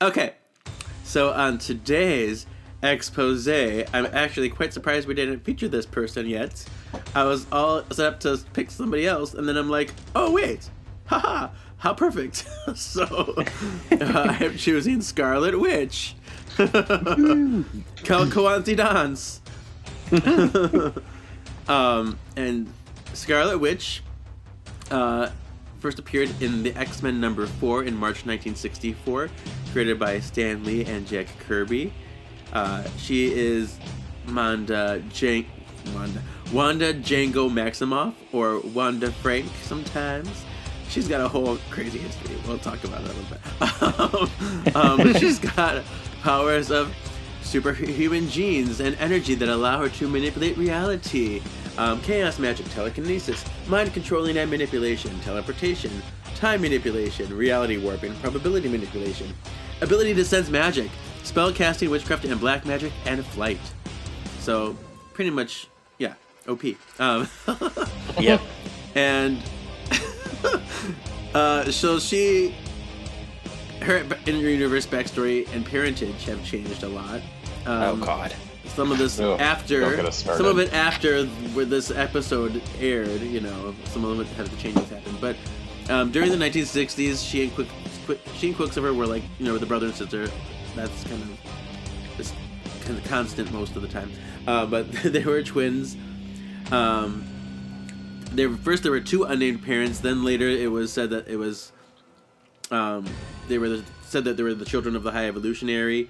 Okay, so on today's expose, I'm actually quite surprised we didn't feature this person yet. I was all set up to pick somebody else, and then I'm like, oh wait, haha, how perfect. So I'm choosing Scarlet Witch. Quelle coincidence. And Scarlet Witch first appeared in the X-Men number 4 in March 1964, created by Stan Lee and Jack Kirby. She is Wanda Django Maximoff, or Wanda Frank sometimes. She's got a whole crazy history. We'll talk about it a little bit. She's got powers of superhuman genes and energy that allow her to manipulate reality. Chaos magic, telekinesis, mind controlling and manipulation, teleportation, time manipulation, reality warping, probability manipulation, ability to sense magic, spell casting, witchcraft, and black magic, and flight. So, pretty much, yeah, OP. Yep. And so her in-universe backstory and parentage have changed a lot. Oh God. Some of this after, some of it after where this episode aired. You know, some of them had the changes happen. But during the 1960s, she and Quicksilver were like, you know, the brother and sister. That's kind of constant most of the time. But they were twins. There were two unnamed parents. Then later it was said that it was they were the children of the High Evolutionary,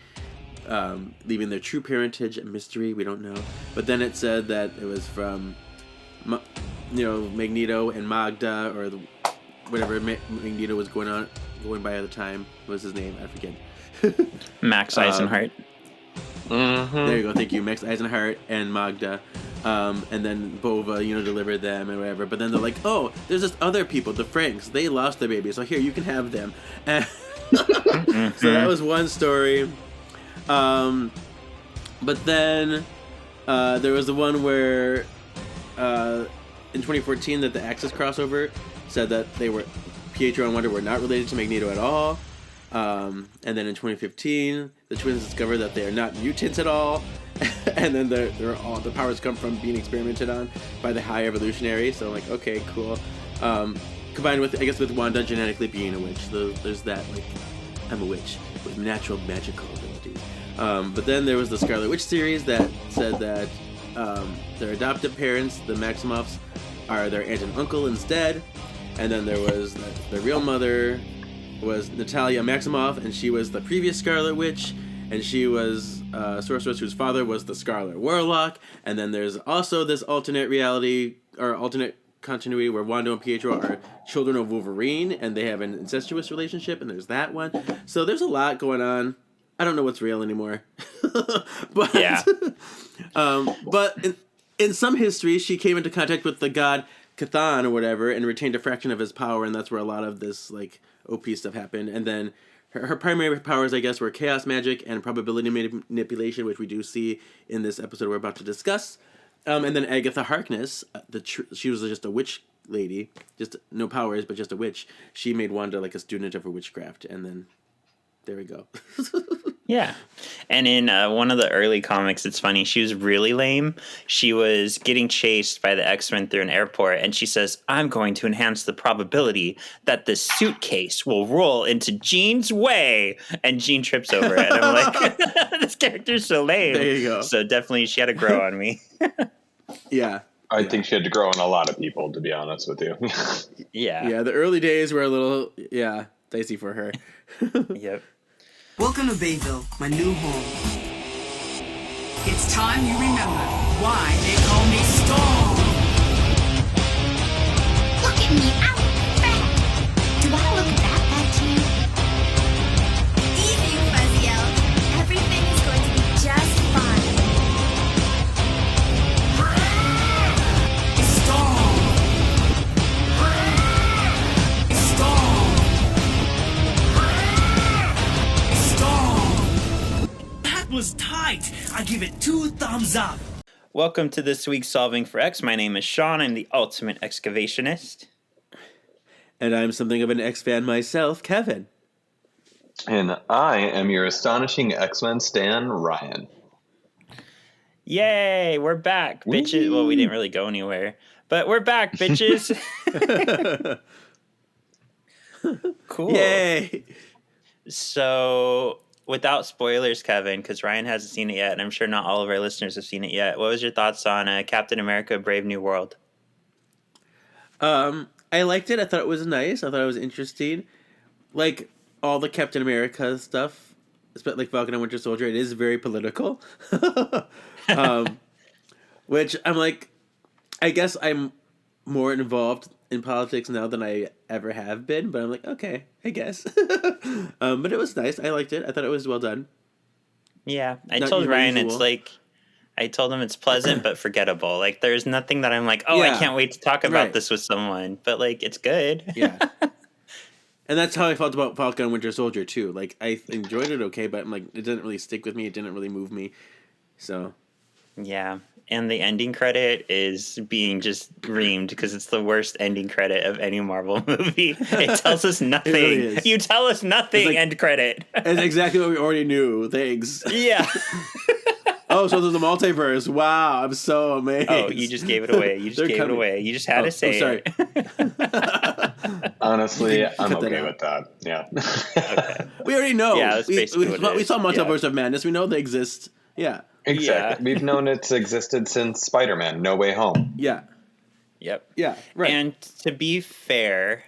leaving their true parentage a mystery. We don't know. But then it said that it was from Magneto and Magda, or whatever Magneto was going by at the time. What was his name? I forget. Max Eisenhart. There you go. Thank you, Max Eisenhart and Magda. And then Bova, delivered them and whatever. But then they're like, oh, there's this other people, the Franks. They lost their baby, so here, you can have them. And so that was one story. But then there was the one where in 2014 that the Axis crossover said that Pietro and Wanda were not related to Magneto at all. And then in 2015, the twins discovered that they are not mutants at all. And then the powers come from being experimented on by the High Evolutionary. So I'm like, okay, cool. Combined with Wanda genetically being a witch. So there's that, like, I'm a witch with natural magical abilities. But then there was the Scarlet Witch series that said that their adoptive parents, the Maximoffs, are their aunt and uncle instead. And then there was the real mother was Natalia Maximoff, and she was the previous Scarlet Witch, and she was sorceress whose father was the Scarlet Warlock. And then there's also this alternate reality or alternate continuity where Wanda and Pietro are children of Wolverine, and they have an incestuous relationship, and there's that one. So there's a lot going on. I don't know what's real anymore. But yeah. But in some history, she came into contact with the god Cthon or whatever, and retained a fraction of his power, and that's where a lot of this like OP stuff happened. And then her primary powers, I guess, were chaos magic and probability manipulation, which we do see in this episode we're about to discuss. And then Agatha Harkness, she was just a witch lady, just no powers, but just a witch. She made Wanda like a student of her witchcraft, and then there we go. Yeah. And in one of the early comics, it's funny, she was really lame. She was getting chased by the X-Men through an airport, and she says, I'm going to enhance the probability that the suitcase will roll into Jean's way. And Jean trips over it. And I'm like, this character's so lame. There you go. So definitely she had to grow on me. Yeah. I think she had to grow on a lot of people, to be honest with you. Yeah. Yeah, the early days were a little, dicey for her. Yep. Welcome to Bayville, my new home. It's time you remember why they call me Storm. Look at me, I look fat. Do I look that bad to you? Easy, Fuzzy Elf. Everything is going to be just fine. Storm. That was tight. I give it 2 thumbs up. Welcome to this week's Solving for X. My name is Sean. I'm the ultimate excavationist. And I'm something of an X fan myself, Kevin. And I am your astonishing X-Men stan, Ryan. Yay, we're back, bitches. Well, we didn't really go anywhere, but we're back, bitches. Cool. Yay! So, without spoilers, Kevin, because Ryan hasn't seen it yet, and I'm sure not all of our listeners have seen it yet, what was your thoughts on Captain America Brave New World? I liked it. I thought it was nice. I thought it was interesting. Like, all the Captain America stuff, like Falcon and Winter Soldier, it is very political. Which I'm like, I guess I'm more involved in politics now than I ever have been, but I'm like, okay, I guess. But it was nice. I liked it. I thought it was well done. Yeah, I Not told Ryan unusual. it's like, I told him it's pleasant but forgettable. Like, there's nothing that I'm like, oh, I Yeah. can't wait to talk about Right. this with someone. But, like, it's good. Yeah. And that's how I felt about Falcon and Winter Soldier, too. Like, I enjoyed it okay, but I'm like, it didn't really stick with me. It didn't really move me. So, Yeah. And the ending credit is being just reamed because it's the worst ending credit of any Marvel movie. It tells us nothing. really is. You tell us nothing, It's like- end credit. it's exactly what we already knew. Thanks. Yeah. Oh, so there's a multiverse. Wow, I'm so amazed. Oh, you just gave it away. You just They're gave coming. it away. You just had to say sorry. it. Honestly, You can I'm cut that okay out. with that. Yeah. Okay. We already know. Yeah, that's basically what it we is. saw Multiverse of Madness. We know they exist. Yeah. Exactly. Yeah. We've known it's existed since Spider-Man: No Way Home. Yeah. Yep. Yeah. Right. And to be fair,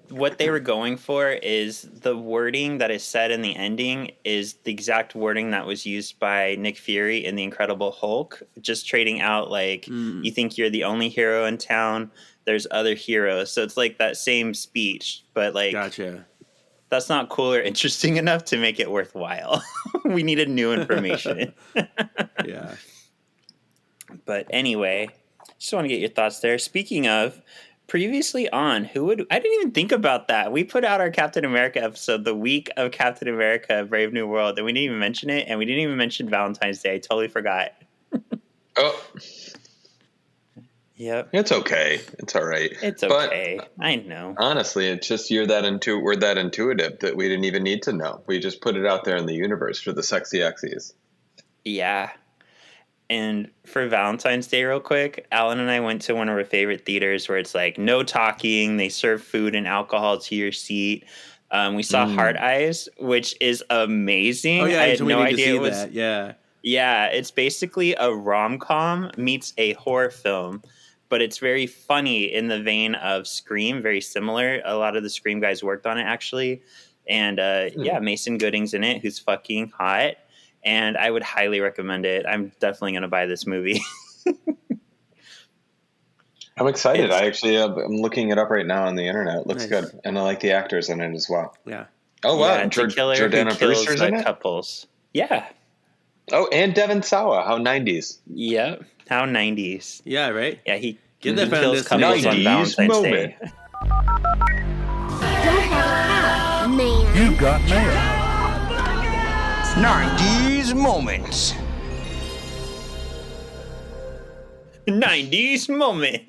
what they were going for is the wording that is said in the ending is the exact wording that was used by Nick Fury in The Incredible Hulk, just trading out like, you think you're the only hero in town, there's other heroes. So it's like that same speech, but like, Gotcha. that's not cool or interesting enough to make it worthwhile. We needed new information. Yeah. But anyway, just want to get your thoughts there. Speaking of, previously on, I didn't even think about that. We put out our Captain America episode the week of Captain America Brave New World, and we didn't even mention it, and we didn't even mention Valentine's Day. I totally forgot. Oh, Yep. it's okay. It's all right. It's But okay. I know. honestly, it's just we're that intuitive that we didn't even need to know. We just put it out there in the universe for the sexy X's. Yeah. And for Valentine's Day, real quick, Alan and I went to one of our favorite theaters where it's like no talking. They serve food and alcohol to your seat. We saw Hard Eyes, which is amazing. Oh yeah. I you had told me no to idea see it was. that. Yeah. Yeah, it's basically a rom-com meets a horror film, but it's very funny in the vein of Scream, very similar. A lot of the Scream guys worked on it, actually. And yeah, Mason Gooding's in it, who's fucking hot. And I would highly recommend it. I'm definitely going to buy this movie. I'm excited. It's- I'm looking it up right now on the internet. It looks Nice. good, and I like the actors in it as well. Yeah. Oh wow, Yeah, it's a killer who Jordana kills Brewster's in it. couples. Yeah. Oh, and Devin Sawa. How 90s. Yep. How 90s. Yeah. Right. Yeah, he Get that kills found couples on 90s Valentine's moment. Day. Don't have a man. You got mail. 90s moments. 90s moment.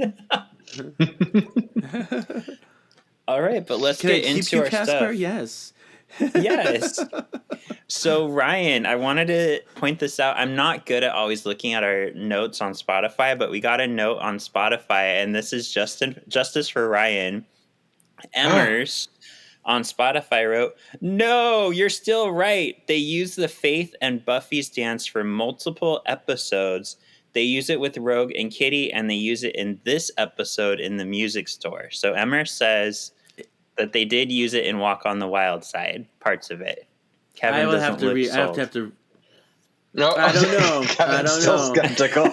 All right, but let's Can I get keep into you, our Casper? stuff. Yes. Yes. So, Ryan, I wanted to point this out. I'm not good at always looking at our notes on Spotify, but we got a note on Spotify, and this is Justice for Ryan. Emmers on Spotify wrote, "No, you're still right. They use the Faith and Buffy's dance for multiple episodes. They use it with Rogue and Kitty, and they use it in this episode in the music store." So Emmer says that they did use it in Walk on the Wild Side, parts of it. Kevin I will doesn't have to look read. I sold. have to. No, I don't know. Kevin's I don't still know. skeptical.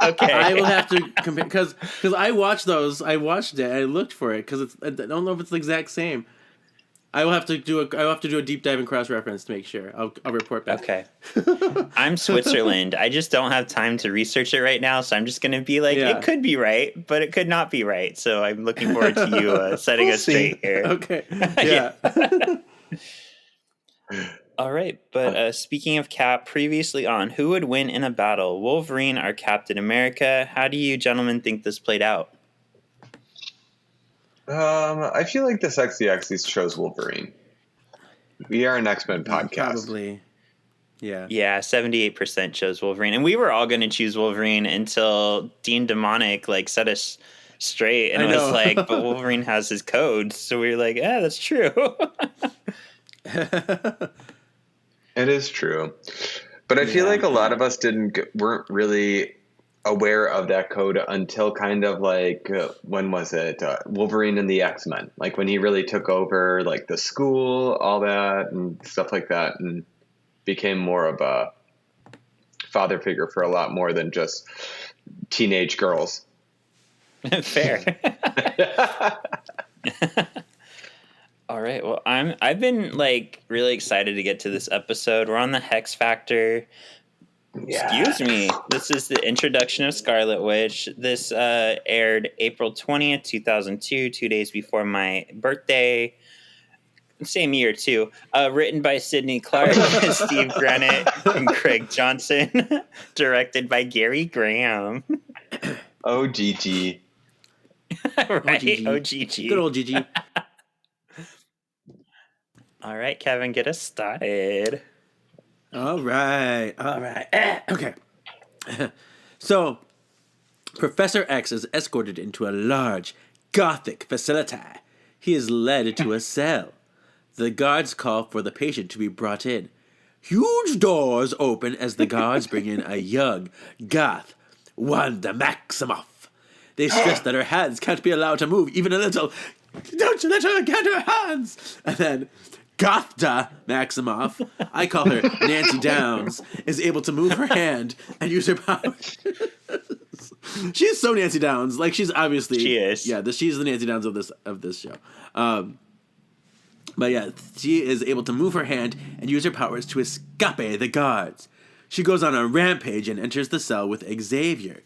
Okay. I will have to compare because I watched those. I watched it. I looked for it because I don't know if it's the exact same. I will have to do a deep dive and cross reference to make sure. I'll report back. Okay. I'm Switzerland. I just don't have time to research it right now, so I'm just going to be like, Yeah. it could be right, but it could not be right. So I'm looking forward to you setting We'll us straight see. here. Okay. Yeah. All right, but speaking of Cap, previously on, who would win in a battle, Wolverine or Captain America? How do you gentlemen think this played out? I feel like the sexy X's chose Wolverine. We are an X-Men podcast. Probably. Yeah. Yeah, 78% chose Wolverine. And we were all going to choose Wolverine until Dean Demonic set us straight and I was know. like, but Wolverine has his codes. So we were like, yeah, that's true. It is true. But I feel like a lot of us weren't really aware of that code until kind of when was it? Wolverine and the X-Men. Like when he really took over the school, all that and stuff like that, and became more of a father figure for a lot more than just teenage girls. Fair. All right. Well, I've been really excited to get to this episode. We're on the HeX Factor. Yeah. Excuse me. This is the introduction of Scarlet Witch. This aired April 20th, 2002, 2 days before my birthday. Same year, too. Written by Sidney Clark, Steve Granite, and Craig Johnson. Directed by Gary Graham. OGG. Right? OGG. Good old Gigi. All right, Kevin, get us started. All right. Okay. So, Professor X is escorted into a large, gothic facility. He is led to a cell. The guards call for the patient to be brought in. Huge doors open as the guards bring in a young, goth, Wanda Maximoff. They stress that her hands can't be allowed to move even a little. Don't you let her get her hands! And then Gothda Maximoff, I call her Nancy Downs, is able to move her hand and use her powers. She's so Nancy Downs. She's obviously... She is. Yeah, she's the Nancy Downs of this show. But yeah, she is able to move her hand and use her powers to escape the guards. She goes on a rampage and enters the cell with Xavier.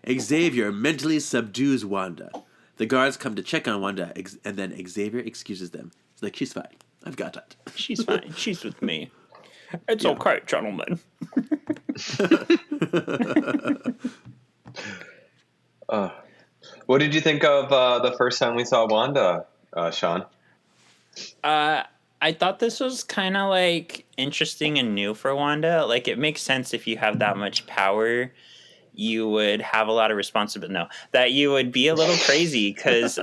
Xavier mentally subdues Wanda. The guards come to check on Wanda, and then Xavier excuses them. He's like, she's fine. I've got it. She's fine. She's with me. It's okay, gentlemen. What did you think of the first time we saw Wanda, Sean? I thought this was kind of interesting and new for Wanda. It makes sense if you have that much power, you would have a lot of responsibility. No, that you would be a little crazy because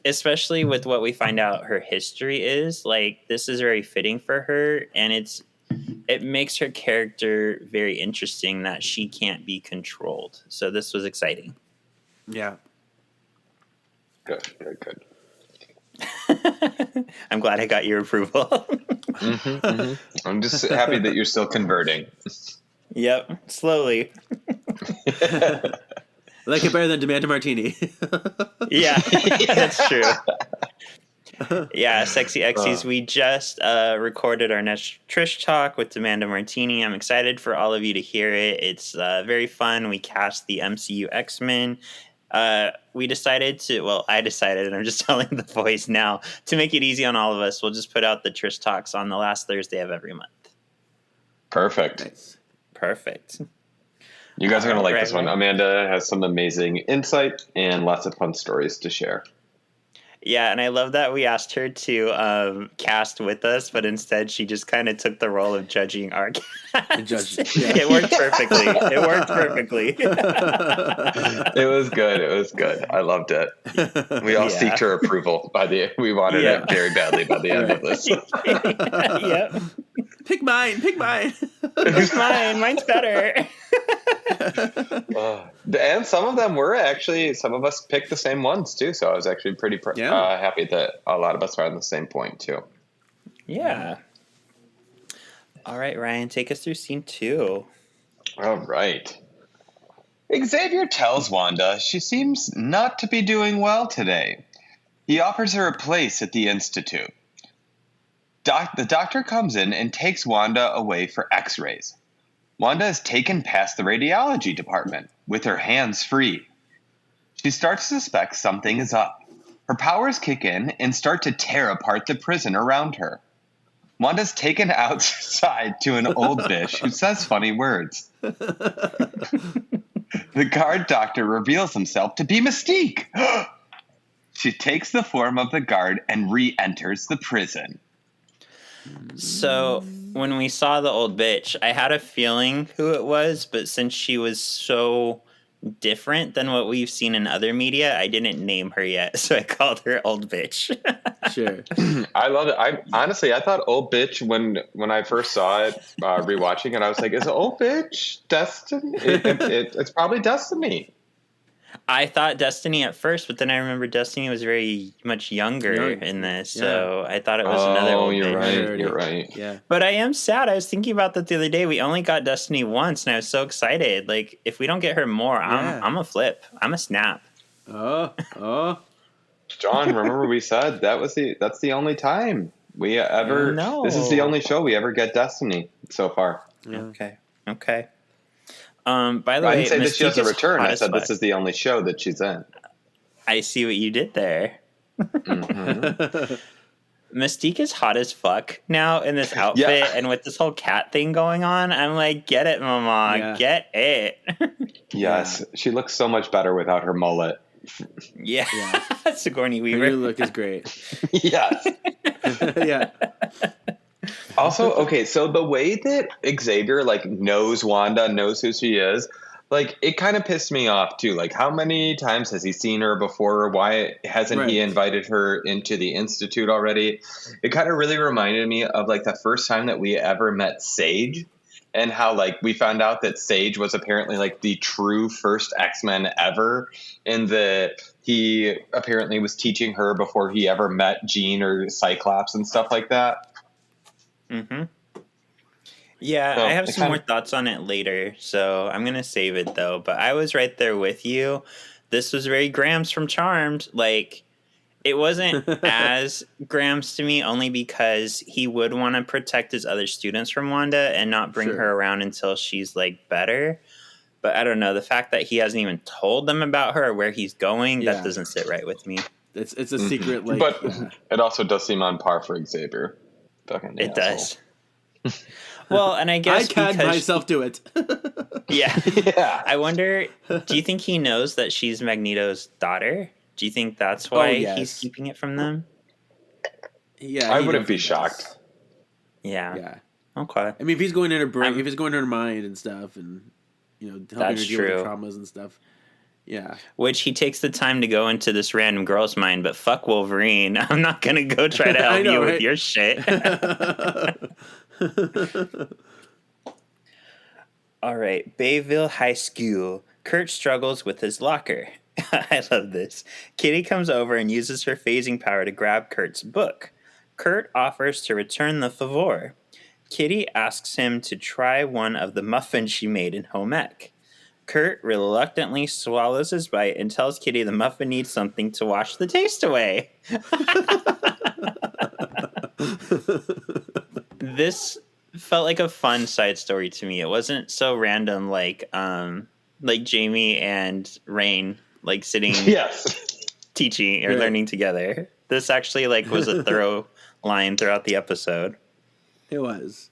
especially with what we find out her history is, this is very fitting for her, and it makes her character very interesting that she can't be controlled. So this was exciting. Yeah. Good. I'm glad I got your approval. I'm just happy that you're still converting. Yep, slowly. Like it better than Demand a Martini. Yeah, that's true. Yeah, Sexy Xy's. We just recorded our next Trish Talk with Amanda Martini. I'm excited for all of you to hear it. It's very fun. We cast the MCU X-Men. We decided I decided, and I'm just telling the boys now, to make it easy on all of us, we'll just put out the Trish Talks on the last Thursday of every month. Perfect. Nice. Perfect. You guys are going to like Right, this one. right. Amanda has some amazing insight and lots of fun stories to share. Yeah, and I love that we asked her to cast with us, but instead she just kind of took the role of judging our cast. It worked perfectly. It was good. I loved it. We all seeked her approval we wanted it very badly by the end of this. Yep. Pick mine. It's mine. Mine's better. And some of them were actually, some of us picked the same ones too. So I was actually pretty happy that a lot of us are on the same point too. Yeah. All right, Ryan, take us through scene 2. All right. Xavier tells Wanda she seems not to be doing well today. He offers her a place at the Institute. The doctor comes in and takes Wanda away for x-rays. Wanda is taken past the radiology department with her hands free. She starts to suspect something is up. Her powers kick in and start to tear apart the prison around her. Wanda's taken outside to an old bitch who says funny words. The guard doctor reveals himself to be Mystique. She takes the form of the guard and re-enters the prison. So when we saw the old bitch, I had a feeling who it was, but since she was so different than what we've seen in other media, I didn't name her yet, so I called her old bitch. Sure. I love it. I thought old bitch when I first saw it, rewatching it, I was like, is it old bitch Destiny? It's probably Destiny. I thought Destiny at first, but then I remember Destiny was very much younger in this, so I thought it was another old you're bitch. right. You're right. Yeah. But I am sad. I was thinking about that the other day. We only got Destiny once, and I was so excited. Like, if we don't get her more, I'm a flip. I'm a snap. Oh. John, remember we said that's the only time we ever. No. This is the only show we ever get Destiny so far. Yeah. Okay. By the way, I didn't say that Mystique she has a is return. hot I as said fuck. this is the only show that she's in. I see what you did there. Mystique is hot as fuck now in this outfit, and with this whole cat thing going on, I'm like, get it, mama, get it. Yes, she looks so much better without her mullet. Yeah. Sigourney Her Weaver. new look is great. Yes. Yeah. Also, okay, so the way that Xavier knows Wanda, knows who she is, it kind of pissed me off too. Like, how many times has he seen her before? Why hasn't he invited her into the Institute already? It kind of really reminded me of the first time that we ever met Sage, and how we found out that Sage was apparently the true first X-Men ever, and that he apparently was teaching her before he ever met Jean or Cyclops and stuff like that. Mm-hmm. Yeah, So I have some more thoughts on it later, so I'm going to save it, though. But I was right there with you. This was very Grams from Charmed. It wasn't as Grams to me, only because he would want to protect his other students from Wanda and not bring her around until she's, better. But I don't know. The fact that he hasn't even told them about her or where he's going, that doesn't sit right with me. It's a secret, But it also does seem on par for Xavier. It does. Well, and I guess I can't myself do it. Yeah. I wonder, do you think he knows that she's Magneto's daughter? Do you think that's why he's keeping it from them? Yeah. I wouldn't be shocked. Yeah. Okay. I mean, if he's going in her brain, if he's going in her mind and stuff, and helping her deal with the traumas and stuff. Yeah. Which he takes the time to go into this random girl's mind, but fuck Wolverine. I'm not going to go try to help you with your shit. All right. Bayville High School. Kurt struggles with his locker. I love this. Kitty comes over and uses her phasing power to grab Kurt's book. Kurt offers to return the favor. Kitty asks him to try one of the muffins she made in home ec. Kurt reluctantly swallows his bite and tells Kitty the muffin needs something to wash the taste away. This felt like a fun side story to me. It wasn't so random like Jamie and Rain sitting teaching or learning together. This actually was a thorough line throughout the episode. It was.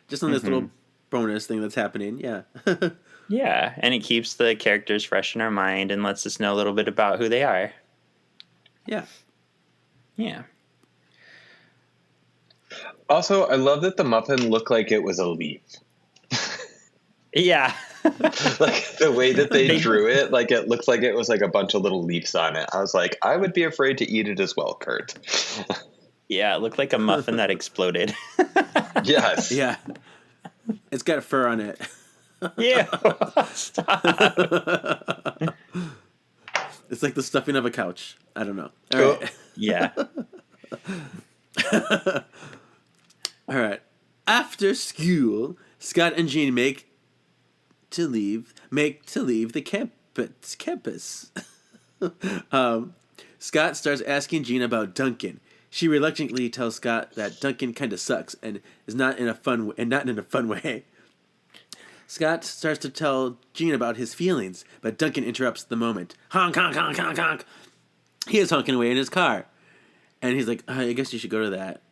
Just on this little bonus thing that's happening, yeah. Yeah, and it keeps the characters fresh in our mind and lets us know a little bit about who they are. Yeah. Yeah. Also, I love that the muffin looked like it was a leaf. Yeah. The way that they drew it, it looks like it was a bunch of little leaves on it. I was like, I would be afraid to eat it as well, Kurt. Yeah, it looked like a muffin that exploded. Yes. Yeah. It's got fur on it. Yeah. Stop. It's like the stuffing of a couch. I don't know. All right. Yeah. All right. After school, Scott and Jean make to leave the campus. Scott starts asking Jean about Duncan. She reluctantly tells Scott that Duncan kind of sucks and is not in a fun way. Scott starts to tell Jean about his feelings, but Duncan interrupts the moment. Honk, honk, honk, honk, honk. He is honking away in his car. And he's like, I guess you should go to that.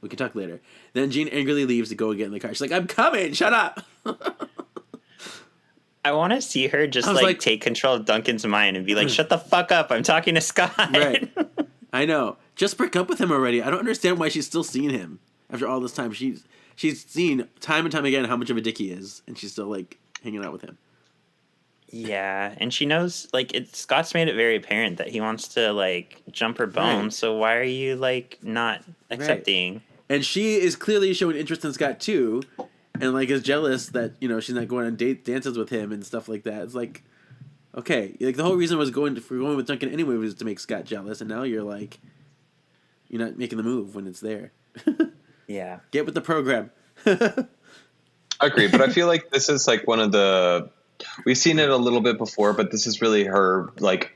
We can talk later. Then Jean angrily leaves to go get in the car. She's like, I'm coming, shut up. I want to see her just was like- take control of Duncan's mind and be like, "Shut the fuck up! I'm talking to Scott." Right. I know. Just break up with him already. I don't understand why she's still seeing him after all this time. She's seen time and time again how much of a dick he is, and she's still like hanging out with him. Yeah, and she knows Scott's made it very apparent that he wants to jump her bones. Right. So why are you not accepting? And she is clearly showing interest in Scott too, and is jealous that she's not going on dances with him and stuff like that. It's okay, the whole reason was going with Duncan anyway was to make Scott jealous, and now you're not making the move when it's there. Yeah, get with the program. I agree, but I feel like this is one of the. We've seen it a little bit before, but this is really her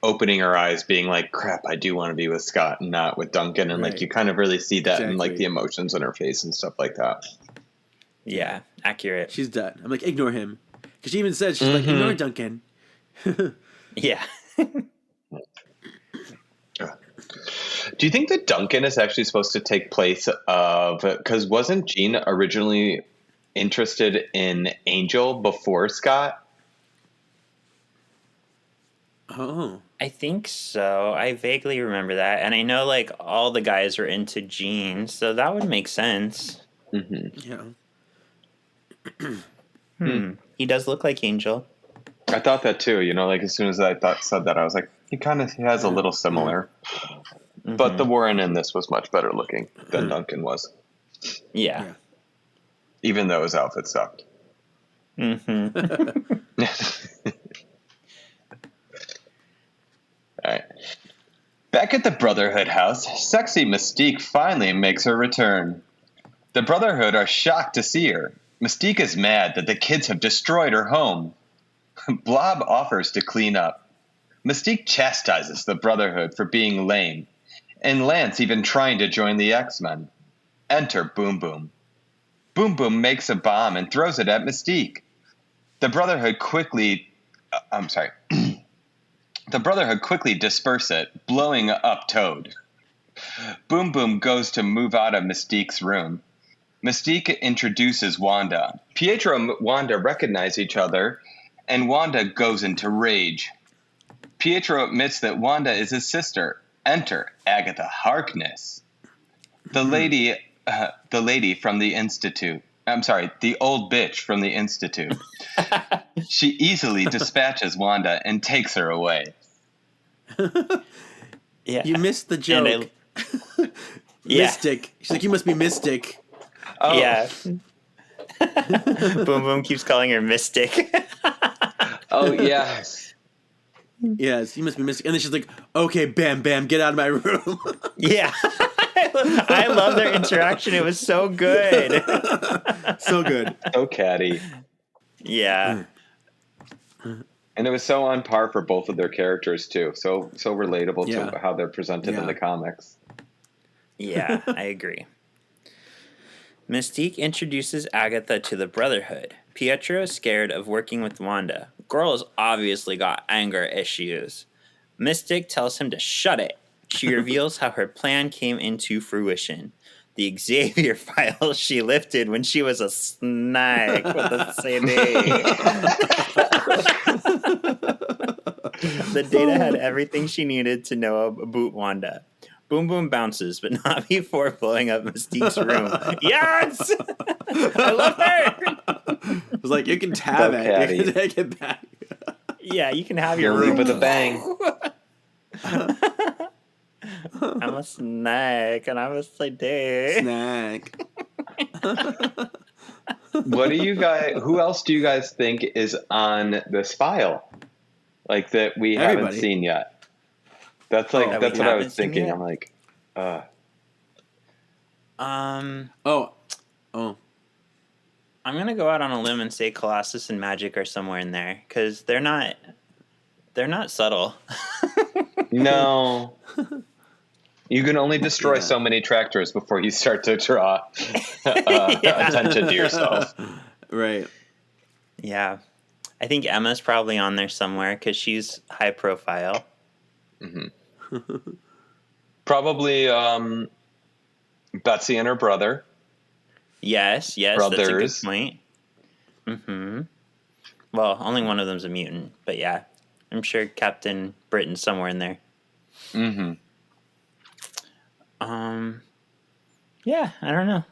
opening her eyes, being crap, I do want to be with Scott and not with Duncan. And Right. you kind of really see that in Exactly. the emotions on her face and stuff like that. yeah, accurate. She's done. I'm ignore him. Because she even said, she's ignore Duncan. Yeah. Do you think that Duncan is actually supposed to take place of, because wasn't Jean originally interested in Angel before Scott? Oh. I think so. I vaguely remember that. And I know all the guys are into Jean, so that would make sense. Yeah. He does look like Angel. I thought that too, as soon as I said that, I was he has a little similar. But the Warren in this was much better looking than Duncan was. Yeah. Yeah. Even though his outfit sucked. All right. Back at the Brotherhood house, sexy Mystique finally makes her return. The Brotherhood are shocked to see her. Mystique is mad that the kids have destroyed her home. Blob offers to clean up. Mystique chastises the Brotherhood for being lame, and Lance even trying to join the X-Men. Enter Boom Boom. Boom Boom makes a bomb and throws it at Mystique. The Brotherhood quickly disperse it, blowing up Toad. Boom Boom goes to move out of Mystique's room. Mystique introduces Wanda. Pietro and Wanda recognize each other, and Wanda goes into rage. Pietro admits that Wanda is his sister. Enter Agatha Harkness. The lady from the Institute. I'm sorry, the old bitch from the Institute. She easily dispatches Wanda and takes her away. Yeah. You missed the joke. Yeah. Mystic. She's you must be Mystic. Oh, Yeah. Boom Boom keeps calling her Mystic. Oh, yes. Yes, you must be Mystic. And then she's okay, Bam Bam, get out of my room. Yeah. I love their interaction. It was so good. So good. So catty. Yeah. And it was so on par for both of their characters, too. So relatable Yeah. to how they're presented in Yeah. the comics. Yeah, I agree. Mystique introduces Agatha to the Brotherhood. Pietro is scared of working with Wanda. Girl's obviously got anger issues. Mystique tells him to shut it. She reveals how her plan came into fruition. The Xavier file she lifted when she was a snack with a CD. The data had everything she needed to know about Wanda. Boom Boom bounces, but not before blowing up Mystique's room. Yes! I love her! It was you can have So it. catty. You can take it back. Yeah, you can have your You'll leave room. with a bang. I'm a snack, and I'm a CD. Snack. What do you guys? Who else do you guys think is on this file? That we haven't Everybody. seen yet. That's that we that's what I haven't was seen thinking. yet? I'm like, Oh. I'm gonna go out on a limb and say Colossus and Magic are somewhere in there because they're not subtle. no. You can only destroy Yeah. so many tractors before you start to draw attention to yourself. Right. Yeah, I think Emma's probably on there somewhere because she's high profile. Probably Betsy and her brother. Yes, that's a good Brothers. point. Mm-hmm. Well, only one of them's a mutant, but yeah, I'm sure Captain Britain's somewhere in there. Mm-hmm. Yeah, I don't know.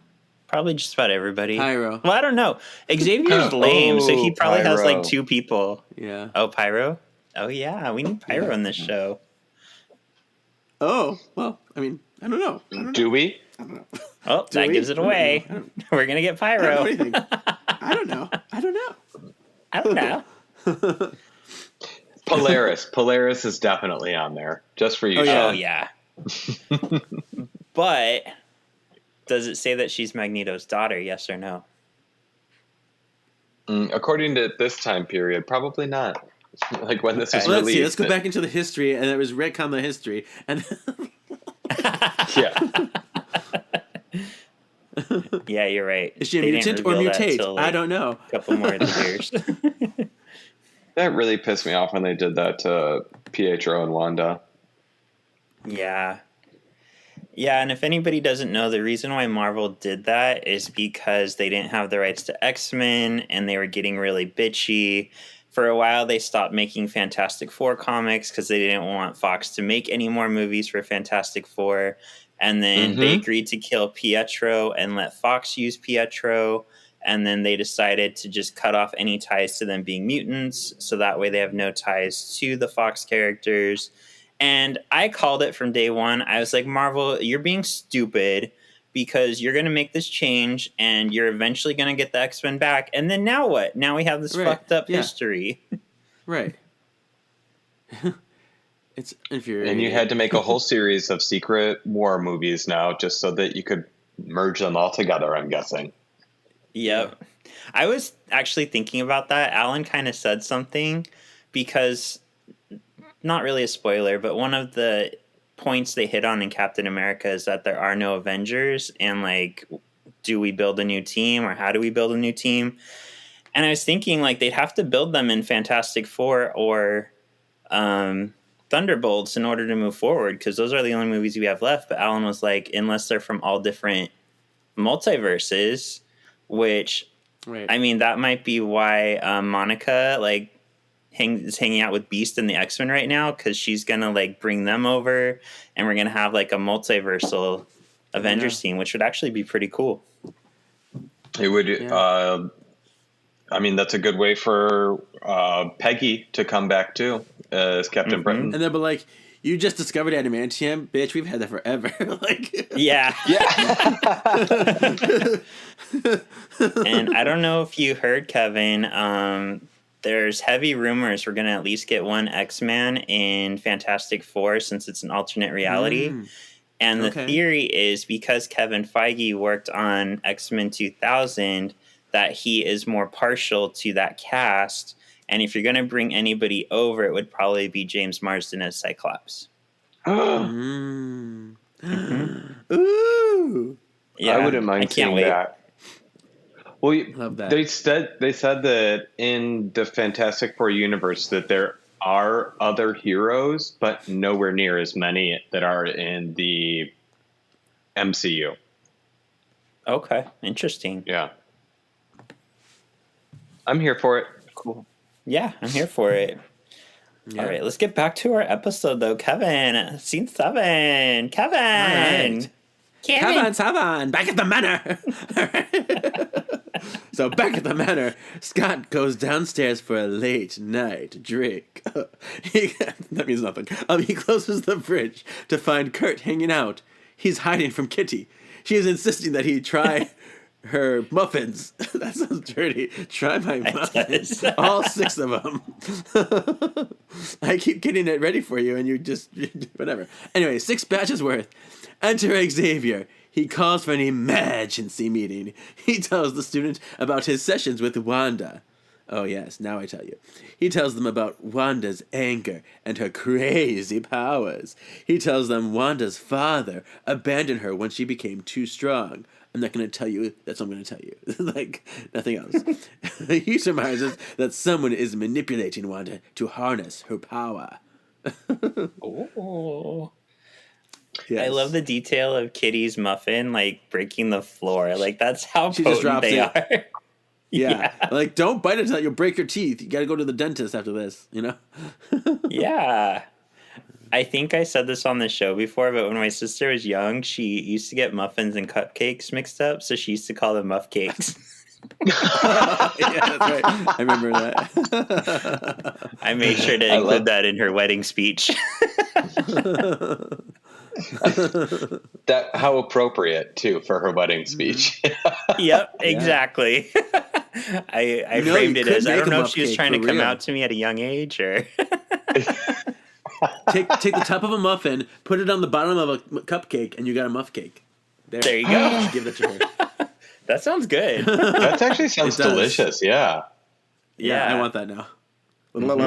Probably just about everybody. Pyro. Well, I don't know. Xavier's lame, so he probably has like Pyro. 2 people. Yeah. Oh, Pyro? Oh, yeah, we need Pyro in this show. Oh, well, I mean, I don't know. Do we? Oh, that we? gives it I don't away. know. We're going to get I don't know Pyro. anything. I don't know. I don't know. Polaris. Polaris is definitely on there. Just for you. Oh, yeah. Oh, yeah. But does it say that she's Magneto's daughter, yes or no? According to this time period, probably not. Like when this was Okay. Let's released. see. Let's go back into the history, and it was retcon the history, and Yeah. Yeah, you're right. is she a They didn't mutant or reveal that mutate? till, like, I don't know. a couple more years. That really pissed me off when they did that to Pietro and Wanda. Yeah. Yeah, and if anybody doesn't know, the reason why Marvel did that is because they didn't have the rights to X-Men and they were getting really bitchy. For a while, they stopped making Fantastic Four comics because they didn't want Fox to make any more movies for Fantastic Four. And then they agreed to kill Pietro and let Fox use Pietro. And then they decided to just cut off any ties to them being mutants. So that way they have no ties to the Fox characters. And I called it from day one. I was like, Marvel, you're being stupid because you're going to make this change and you're eventually going to get the X-Men back. And then now what? Now we have this Right. fucked up Yeah. history. Right. It's infuriating. And you had to make a whole series of Secret War movies now just so that you could merge them all together, I'm guessing. Yep. I was actually thinking about that. Alan kind of said something because, not really a spoiler, but one of the points they hit on in Captain America is that there are no Avengers, and like, do we build a new team or how do we build a new team? And I was thinking like they'd have to build them in Fantastic Four or Thunderbolts in order to move forward because those are the only movies we have left. But Alan was like, unless they're from all different multiverses, which Right. I mean, that might be why Monica like is hanging out with Beast and the X-Men right now because she's gonna like bring them over, and we're gonna have like a multiversal Avengers team, which would actually be pretty cool. It would. Yeah. I mean, that's a good way for Peggy to come back too as Captain Britain. And they'll be like, "You just discovered adamantium, bitch. We've had that forever." Like, Yeah. And I don't know if you heard, Kevin. There's heavy rumors we're gonna at least get one X-Man in Fantastic Four since it's an alternate reality. And the theory is because Kevin Feige worked on X-Men 2000 that he is more partial to that cast. And if you're going to bring anybody over, it would probably be James Marsden as Cyclops. Ooh. Yeah, I wouldn't mind I can't seeing wait. that. Well, Love that. they said that in the Fantastic Four universe that there are other heroes, but nowhere near as many that are in the MCU. Okay, interesting. Yeah. I'm here for it. Cool. Yeah, I'm here for it. Yeah. All right, let's get back to our episode, though. Kevin, scene 7. Kevin. Right. Kevin, Savan, back at the manor. So back at the manor, Scott goes downstairs for a late night drink. That means nothing. He closes the fridge to find Kurt hanging out. He's hiding from Kitty. She is insisting that he try her muffins. That sounds dirty. Try my muffins. All 6 of them. I keep getting it ready for you and you just, whatever. Anyway, 6 batches worth. Enter Xavier. He calls for an emergency meeting. He tells the student about his sessions with Wanda. Oh yes, now I tell you. He tells them about Wanda's anger and her crazy powers. He tells them Wanda's father abandoned her when she became too strong. I'm not going to tell you, that's what I'm going to tell you. Like, nothing else. He surmises that someone is manipulating Wanda to harness her power. Oh. Yes. I love the detail of Kitty's muffin, like, breaking the floor. Like, that's how She just potent drops they it. are. Yeah. Like, don't bite it, you'll break your teeth. You got to go to the dentist after this, you know? Yeah. I think I said this on the show before, but when my sister was young, she used to get muffins and cupcakes mixed up, so she used to call them muff cakes. Yeah, that's right. I remember that. I made sure to include that in her wedding speech. That how appropriate too for her wedding speech. Yep, exactly. I framed it as, I don't know if she was trying to come out to me at a young age or... Take the top of a muffin, put it on the bottom of a cupcake, and you got a muff cake. There you go. Give that to her. That sounds good. That actually sounds delicious. Yeah. Yeah, I want that now. You have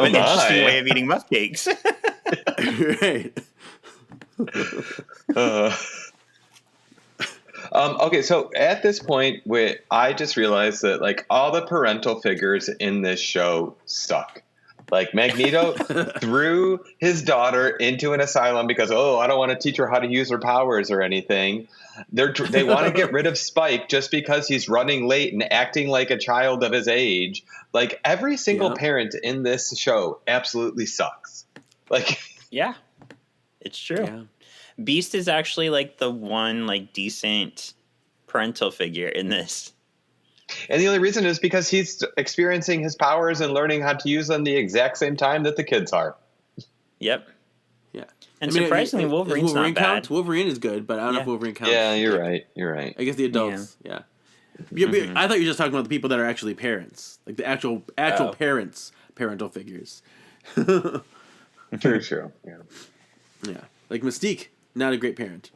an interesting way of eating muff cakes. Right. Okay, so at this point, I just realized that like all the parental figures in this show suck. Like Magneto threw his daughter into an asylum because, I don't want to teach her how to use her powers or anything. They want to get rid of Spike just because he's running late and acting like a child of his age. Like every single parent in this show absolutely sucks. Like, yeah, it's true. Yeah. Beast is actually like the one like decent parental figure in this. And the only reason is because he's experiencing his powers and learning how to use them the exact same time that the kids are. Yep. Yeah. And surprisingly, Wolverine's not bad. Wolverine is good, but I don't know if Wolverine counts. Yeah, you're right. I guess the adults. Yeah. I thought you were just talking about the people that are actually parents, like the actual parents, parental figures. True. Yeah. Yeah. Like Mystique, not a great parent.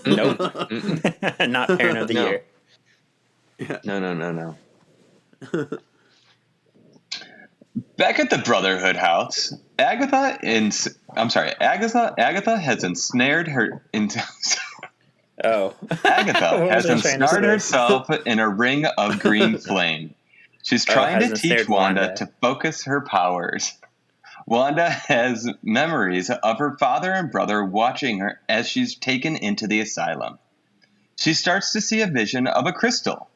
Nope. Not parent of the year. Yeah. No. Back at the Brotherhood house, Agatha has ensnared her into. Agatha has ensnared herself in a ring of green flame. She's trying to teach Wanda to focus her powers. Wanda has memories of her father and brother watching her as she's taken into the asylum. She starts to see a vision of a crystal.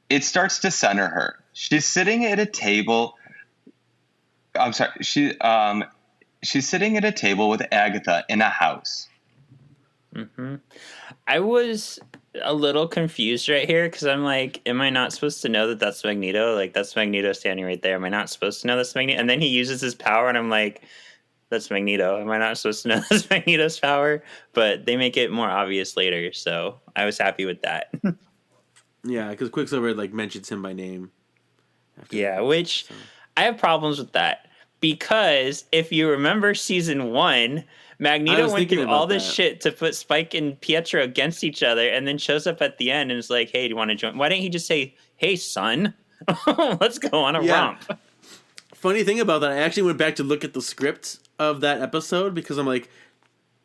It starts to center her. She's sitting at a table. She's sitting at a table with Agatha in a house. Mm-hmm. I was a little confused right here because I'm like, am I not supposed to know that that's Magneto? Like, that's Magneto standing right there. Am I not supposed to know that's Magneto? And then he uses his power, and I'm like, that's Magneto. Am I not supposed to know that's Magneto's power? But they make it more obvious later, so I was happy with that. Yeah, because Quicksilver mentions him by name. Which I have problems with that because if you remember season 1, Magneto went through all this shit to put Spike and Pietro against each other, and then shows up at the end and is like, "Hey, do you want to join?" Why didn't he just say, "Hey, son, let's go on a romp"? Funny thing about that, I actually went back to look at the script of that episode because I'm like,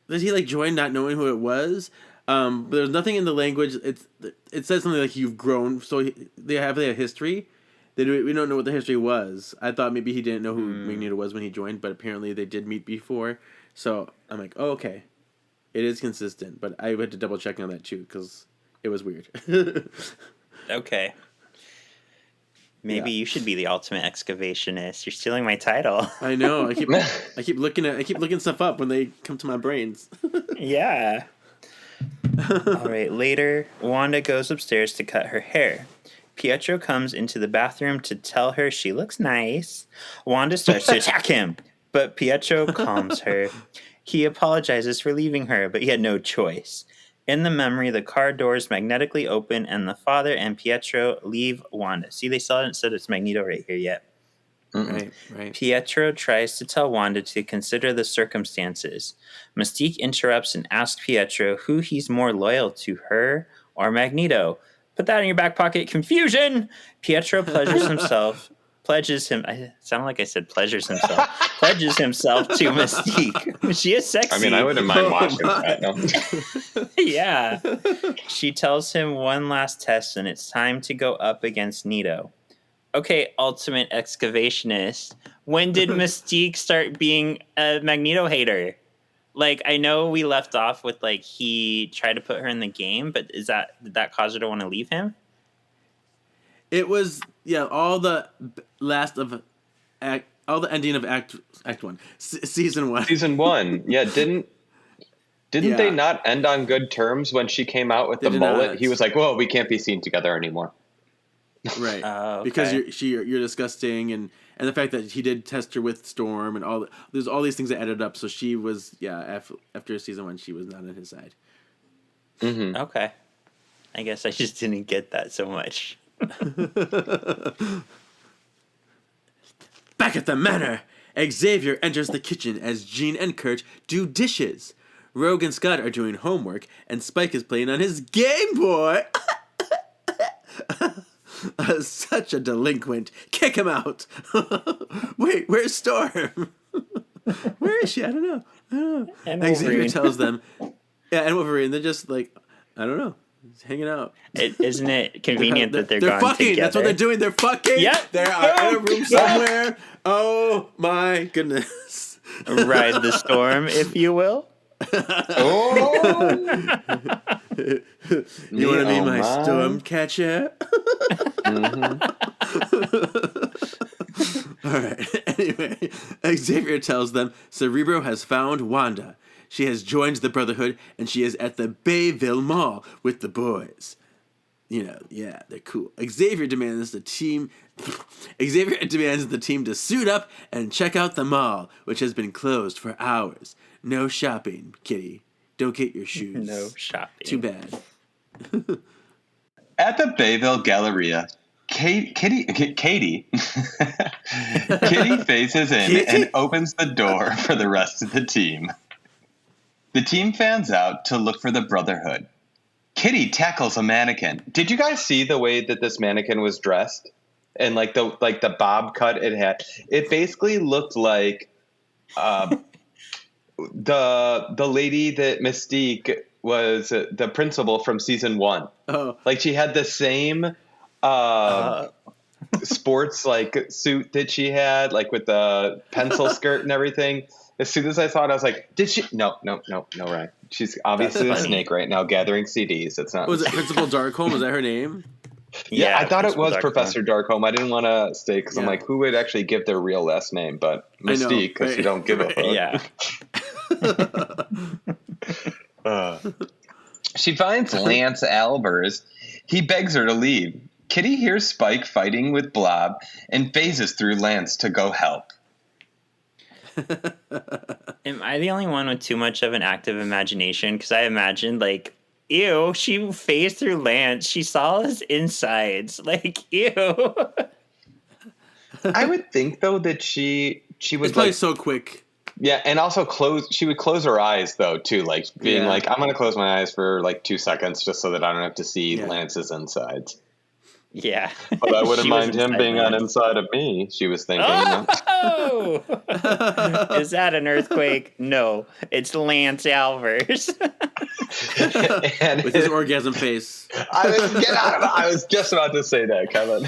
did he join not knowing who it was? But there's nothing in the language. It says something like you've grown. So they have a history. We don't know what the history was. I thought maybe he didn't know who Magneto was when he joined, but apparently they did meet before. So I'm like, oh, okay, it is consistent. But I had to double check on that too because it was weird. Okay. Maybe you should be the ultimate excavationist. You're stealing my title. I know. I keep looking stuff up when they come to my brains. Yeah. All right, later, Wanda goes upstairs to cut her hair. Pietro comes into the bathroom to tell her she looks nice. Wanda starts to attack him, but Pietro calms her. He apologizes for leaving her, but he had no choice. In the memory, the car doors magnetically open, and the father and Pietro leave Wanda. See, they still haven't said it's Magneto right here yet. Right. Pietro tries to tell Wanda to consider the circumstances. Mystique interrupts and asks Pietro who he's more loyal to, her or Magneto. Put that in your back pocket. Confusion! Pietro pledges himself to Mystique. She is sexy. I mean, I wouldn't mind watching that. No. Yeah. She tells him one last test, and it's time to go up against Nito. Okay, ultimate excavationist. When did Mystique start being a Magneto hater? Like, I know we left off with, like, he tried to put her in the game, but did that cause her to want to leave him? It was, all the all the ending of Act 1, Season 1. Season 1, yeah, didn't they not end on good terms when she came out with the mullet? Not. He was like, "Whoa, we can't be seen together anymore." Right. Okay. Because you're disgusting, and the fact that he did test her with Storm, and there's all these things that added up. So she was, after Season 1, she was not on his side. Mm-hmm. Okay. I guess I just didn't get that so much. Back at the manor, Xavier enters the kitchen as Jean and Kurt do dishes. Rogue and Scott are doing homework, and Spike is playing on his Game Boy. Such a delinquent. Kick him out. Wait, where's Storm? Where is she? I don't know. And Xavier tells them, and Wolverine, they're just like, I don't know. Hanging out. Isn't it convenient that they're gone fucking. together? That's what they're doing. They're fucking. Yep. They're in a room somewhere. Oh my goodness. Ride the storm, if you will. Oh, You want to be my storm catcher? Mm-hmm. All right. Anyway, Xavier tells them Cerebro has found Wanda. She has joined the Brotherhood, and she is at the Bayville Mall with the boys. They're cool. Xavier demands the team to suit up and check out the mall, which has been closed for hours. No shopping, Kitty. Don't get your shoes. No shopping. Too bad. At the Bayville Galleria, Kitty faces in and opens the door for the rest of the team. The team fans out to look for the Brotherhood. Kitty tackles a mannequin. Did you guys see the way that this mannequin was dressed? And like the bob cut it had? It basically looked like the lady that Mystique was the principal from Season 1. Oh. Like she had the same sports like suit that she had, like with the pencil skirt and everything. As soon as I saw it, I was like, "Did she?" No, right. She's obviously a snake right now, gathering CDs. It's not. Was it Principal Darkholme? Was that her name? Yeah, I thought it was Darkholme. Professor Darkholme. I didn't want to say because I'm like, who would actually give their real last name? But Mystique, because you don't give a fuck. Yeah. She finds Lance Albers. He begs her to leave. Kitty hears Spike fighting with Blob and phases through Lance to go help. Am I the only one with too much of an active imagination? Because I imagined, like, ew, she phased through Lance. She saw his insides. Like, ew. I would think, though, that she was It's probably so quick. Yeah, and also she would close her eyes, though, too. Like, being like, I'm going to close my eyes for, like, 2 seconds just so that I don't have to see Lance's insides. Yeah. But I wouldn't She mind was him inside being on Lance. inside of me, she was thinking. Oh! Is that an earthquake? No. It's Lance Albers. And With his orgasm face. get out of it. I was just about to say that, Kevin.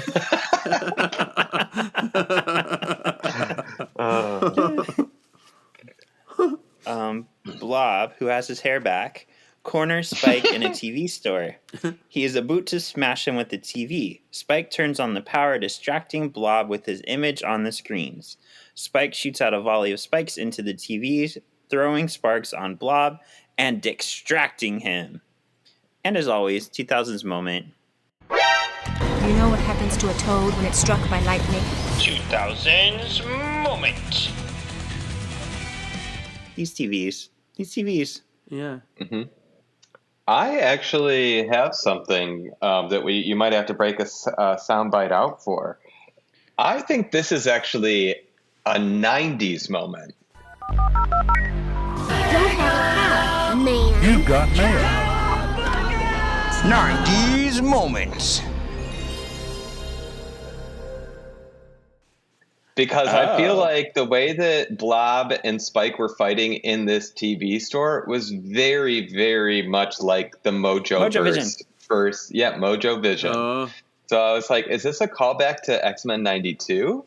Blob, who has his hair back, corners Spike in a TV store. He is about to smash him with the TV. Spike turns on the power, distracting Blob with his image on the screens. Spike shoots out a volley of spikes into the TV, throwing sparks on Blob and distracting him. And as always, 2000s moment. You know what happens to a toad when it's struck by lightning? 2000s moment. These TVs. Yeah. Mm-hmm. I actually have something that you might have to break a soundbite out for. I think this is actually a 90s moment. Don't have a cow, man. You got mail. 90s moments. Because I feel like the way that Blob and Spike were fighting in this TV store was very, very much like the Mojo Vision. first. Yeah, Mojo Vision. So I was like, is this a callback to X-Men 92?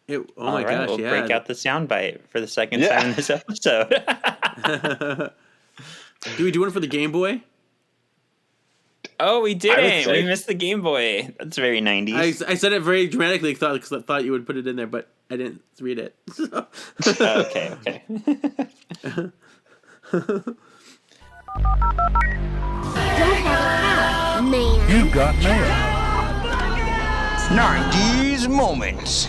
Oh my gosh, we'll yeah. break out the soundbite for the second time in this episode. Do we do one for the Game Boy? Oh, we I would didn't. say- We missed the Game Boy. That's very 90s. I said it very dramatically because I thought you would put it in there, but I didn't read it. So. Okay. Don't have a hat, man. You got mail. 90s moments.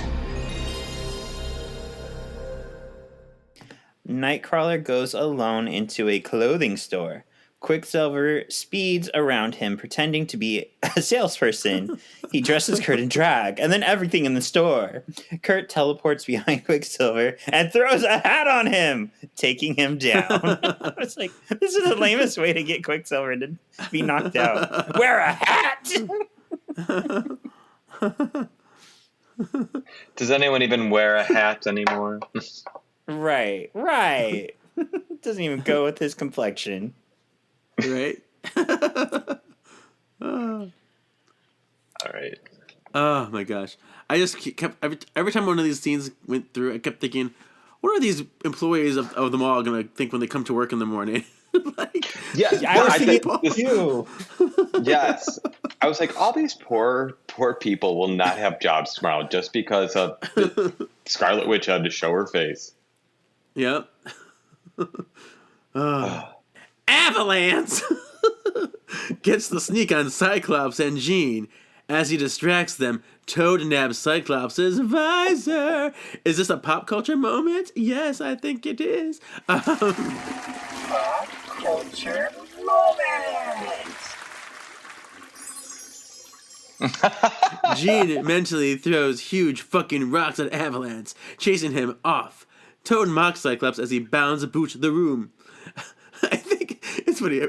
Nightcrawler goes alone into a clothing store. Quicksilver speeds around him, pretending to be a salesperson. He dresses Kurt in drag, and then everything in the store. Kurt teleports behind Quicksilver and throws a hat on him, taking him down. I was like, this is the lamest way to get Quicksilver to be knocked out. Wear a hat! Does anyone even wear a hat anymore? Right. Doesn't even go with his complexion. Right? All right. Oh my gosh! I just kept every time one of these scenes went through, I kept thinking, what are these employees of the mall gonna think when they come to work in the morning? Like, Yes, I was think thinking this- too. yes. I was like, all these poor people will not have jobs tomorrow just because of Scarlet Witch had to show her face. yep. Avalanche gets the sneak on Cyclops and Jean. As he distracts them, Toad nabs Cyclops' visor. Is this a pop culture moment? Yes, I think it is. Culture moment. Jean mentally throws huge fucking rocks at Avalanche, chasing him off. Toad mocks Cyclops as he bounds Boot the room. I think it's funny.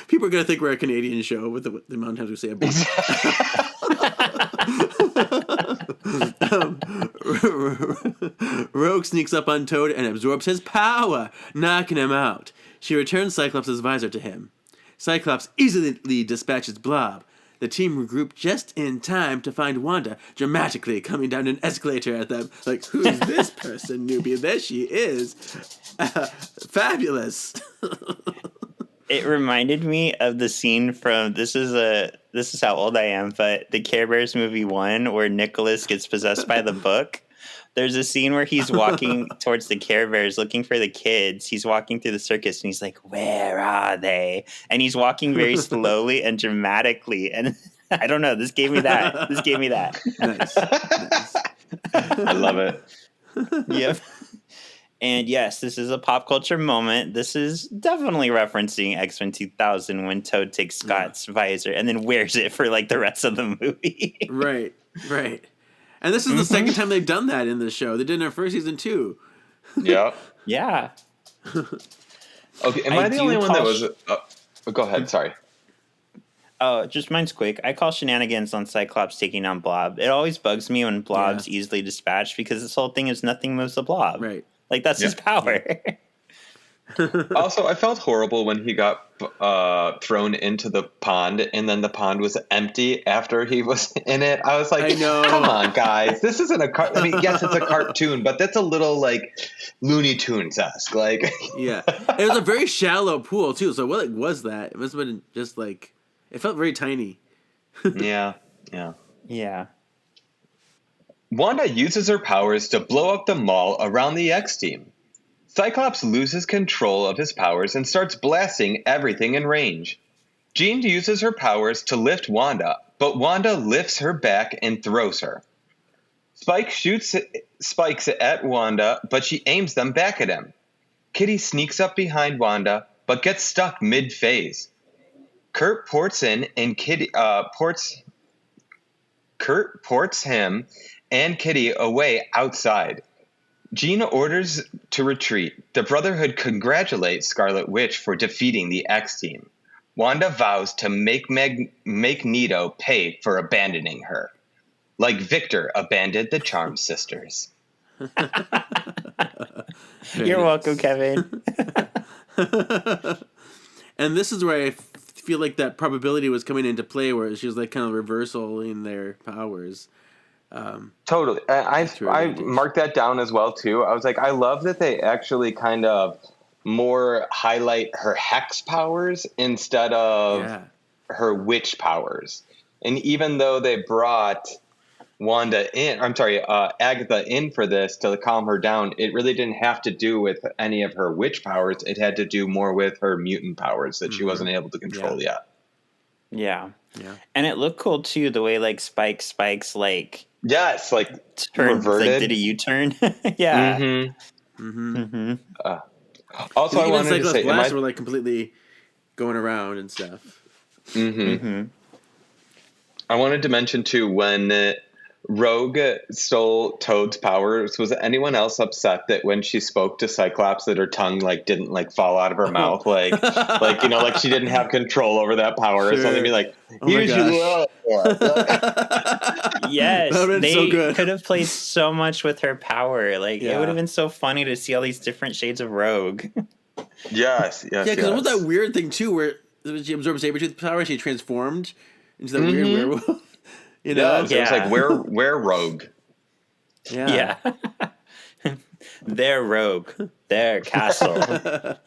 People are going to think we're a Canadian show with the amount of times we say a boot. Rogue sneaks up on Toad and absorbs his power, knocking him out. She returns Cyclops' visor to him. Cyclops easily dispatches Blob. The team regroup just in time to find Wanda dramatically coming down an escalator at them. Like, who's this person, newbie? There she is. Fabulous. It reminded me of the scene from this is how old I am, but the Care Bears movie 1 where Nicholas gets possessed by the book. There's a scene where he's walking towards the Care Bears looking for the kids. He's walking through the circus and he's like, "Where are they?" And he's walking very slowly and dramatically. And I don't know, this gave me that. Nice. I love it. Yep. And yes, this is a pop culture moment. This is definitely referencing X-Men 2000 when Toad takes Scott's visor and then wears it for like the rest of the movie. Right. And this is the second time they've done that in the show. They did it in our first season too. Yeah. Yeah. Okay, am I the do only one that call was... go ahead, sorry. Oh, just mine's quick. I call shenanigans on Cyclops taking down Blob. It always bugs me when Blob's easily dispatched because this whole thing is nothing moves the Blob. Right. Like, that's his power. Also, I felt horrible when he got thrown into the pond, and then the pond was empty after he was in it. I was like, I know. Come on, guys. This isn't a I mean, yes, it's a cartoon, but that's a little, like, Looney Tunes-esque. Like, Yeah. It was a very shallow pool too. So what was that? It must have been just like, it felt very tiny. yeah. Yeah. Wanda uses her powers to blow up the mall around the X-Team. Cyclops loses control of his powers and starts blasting everything in range. Jean uses her powers to lift Wanda, but Wanda lifts her back and throws her. Spike shoots spikes at Wanda, but she aims them back at him. Kitty sneaks up behind Wanda, but gets stuck mid-phase. Kurt ports in and Kurt ports him and Kitty away outside. Jean orders to retreat. The Brotherhood congratulates Scarlet Witch for defeating the X-Team. Wanda vows to make Magneto pay for abandoning her, like Victor abandoned the Charm Sisters. You're welcome, Kevin. And this is where I feel like that probability was coming into play, where she was like kind of reversal in their powers. Totally. I marked that down as well, too. I was like, I love that they actually kind of more highlight her HeX powers instead of her witch powers. And even though they brought Agatha in for this to calm her down, it really didn't have to do with any of her witch powers. It had to do more with her mutant powers that she wasn't able to control yet. Yeah. And it looked cool too, the way like Spike's like turned, reverted. Like, did a U-turn. Yeah. Also, I wanted to say, Blast were like completely going around and stuff. I wanted to mention too, when Rogue stole Toad's powers, was anyone else upset that when she spoke to Cyclops that her tongue like didn't like fall out of her mouth, like she didn't have control over that power or something? Be like, yes, they could have played so much with her power. Like it would have been so funny to see all these different shades of Rogue. Yes. Yeah, because it was that weird thing too, where she absorbed Sabretooth's power and she transformed into that weird werewolf. You know? So it was like, where Rogue? Yeah. Their Rogue. Their castle. Why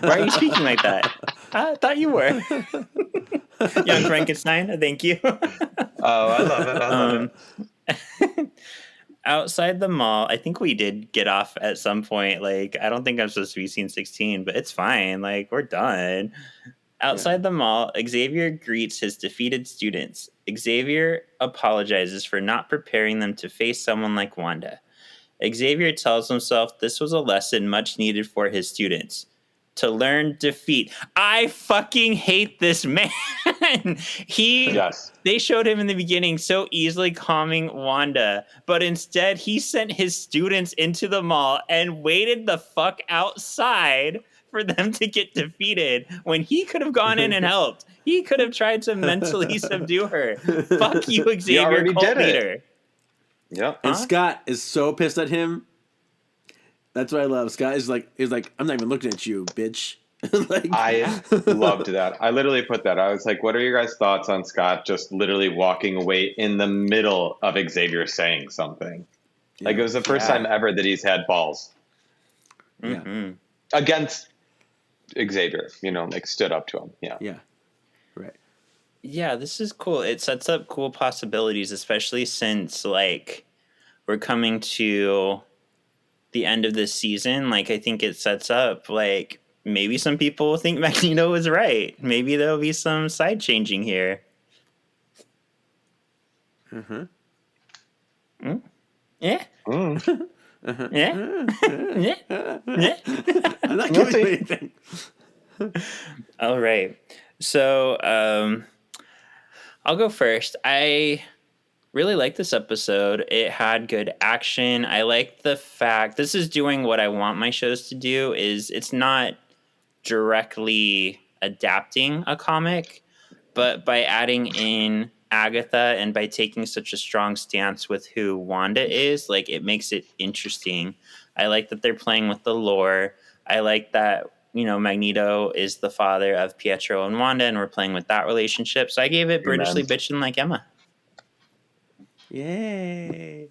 are you speaking like that? I thought you were. Young Frankenstein, thank you. I love it. Outside the mall, I think we did get off at some point. Like, I don't think I'm supposed to be scene 16, but it's fine. Like, we're done. Outside the mall, Xavier greets his defeated students. Xavier apologizes for not preparing them to face someone like Wanda. Xavier tells himself this was a lesson much needed for his students. To learn defeat. I fucking hate this man. They showed him in the beginning so easily calming Wanda, but instead he sent his students into the mall and waited the fuck outside for them to get defeated when he could have gone in and helped. He could have tried to mentally subdue her. Fuck you, Xavier, cult leader. Yep. And Scott is so pissed at him. That's what I love. Scott is like, I'm not even looking at you, bitch. I loved that. I literally put that. I was like, what are your guys' thoughts on Scott just literally walking away in the middle of Xavier saying something? Yeah. Like, it was the first time ever that he's had balls. Against Xavier, stood up to him. Yeah. Right. Yeah, this is cool. It sets up cool possibilities, especially since, like, we're coming to the end of this season. Like, I think it sets up, like, maybe some people think Magneto is right. Maybe there'll be some side changing here. Yeah. Yeah. I'm not giving you anything. All right. So, I'll go first. I really like this episode. It had good action. I like the fact this is doing what I want my shows to do. Is it's not directly adapting a comic, but by adding in Agatha and by taking such a strong stance with who Wanda is, like, it makes it interesting. I like that they're playing with the lore. I like that, Magneto is the father of Pietro and Wanda, and we're playing with that relationship. So I gave it Britishly bitchin' like Emma. Yay.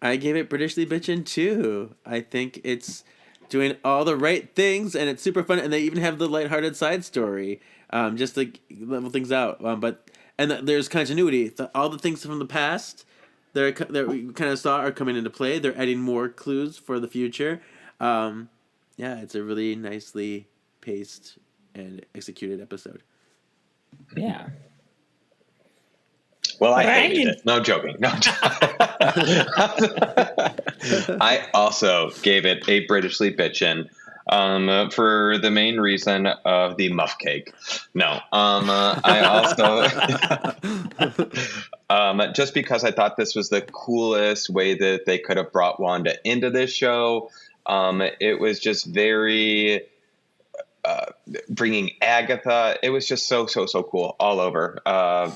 I gave it Britishly bitchin' too. I think it's doing all the right things, and it's super fun, and they even have the lighthearted side story, just to level things out. There's continuity. All the things from the past that we kind of saw are coming into play. They're adding more clues for the future. It's a really nicely paced and executed episode. Yeah. Well, I hated it. No, joking. No. I also gave it a Britishly bitchin'. For the main reason of the muff cake. No. I also just because I thought this was the coolest way that they could have brought Wanda into this show. It was just very bringing Agatha. It was just so cool all over.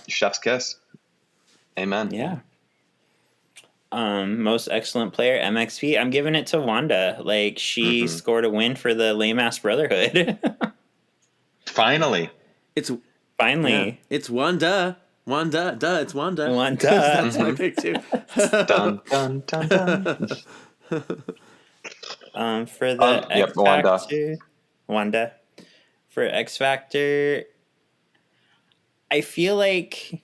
Chef's kiss. Amen. Yeah. Most excellent player, MXP. I'm giving it to Wanda. Like, she scored a win for the lame ass Brotherhood. Finally. It's Wanda. It's Wanda. It's Wanda. Wanda. That's my pick too. Dun, dun, dun, dun. For the X Yep, Wanda. Factor, Wanda. For X Factor, I feel like